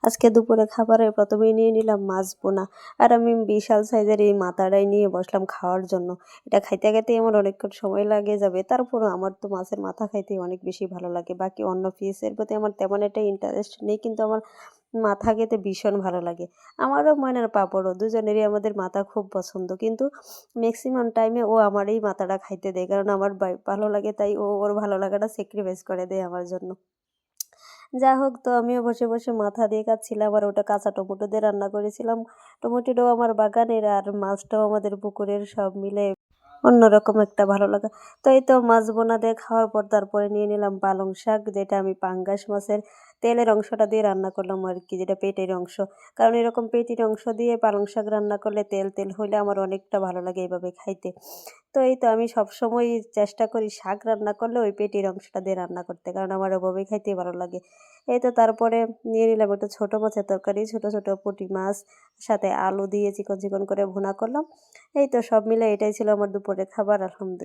আজকে দুপুরে খাবারে প্রথমেই নিয়ে নিলাম মাছ ভুনা। আর আমি বিশাল সাইজের এই মাথাটাই নিয়ে বসলাম খাওয়ার জন্য। এটা খাইতে খাইতেই আমার অনেকক্ষণ সময় লাগে যাবে। তারপরও আমার তো মাছের মাথা খাইতে অনেক বেশি ভালো লাগে। বাকি অন্য ফিশের প্রতি আমার তেমন একটা ইন্টারেস্ট নেই, কিন্তু আমার মাথা খেতে ভীষণ ভালো লাগে। আমারও ময়নার পাপড়ও, দুজনেরই আমাদের মাথা খুব পছন্দ। কিন্তু ম্যাক্সিমাম টাইমে ও আমার এই মাথাটা খাইতে দেয়, কারণ আমার ভালো লাগে, তাই ও ওর ভালো লাগাটা স্যাক্রিফাইস করে দেয় আমার জন্য। যা হোক, তো আমিও বসে, বসে মাথা দিয়ে খাচ্ছিলাম আর ওটা কাঁচা টমেটো দিয়ে রান্না করেছিলাম। টমেটোটাও আমার বাগানের আর মাছটাও আমাদের পুকুরের, সব মিলে অন্যরকম একটা ভালো লাগা। তো এই তো মাছ বোনা দিয়ে খাওয়ার পর তারপরে নিয়ে নিলাম পালং শাক, যেটা আমি পাঙ্গাস মাছের তেলের অংশটা দিয়ে রান্না করলাম আর কি, যেটা পেটের অংশ। কারণ এরকম পেটির অংশ দিয়ে পালং শাক রান্না করলে তেল তেল হইলে আমার অনেকটা ভালো লাগে এইভাবে খাইতে। তো এই তো আমি সবসময়ই চেষ্টা করি শাক রান্না করলে ওই পেটির অংশটা দিয়ে রান্না করতে, কারণ আমার ওভাবেই খাইতে ভালো লাগে। এই তো তারপরে নিয়ে নিলাম একটা ছোট মাছের তরকারি, ছোট ছোট পুঁটি মাছ, সাথে আলু দিয়ে চিকন চিকন করে ভুনা করলাম। এই তো সব মিলে এটাই ছিল আমার দুপুরের খাবার, আলহামদুলিল্লাহ।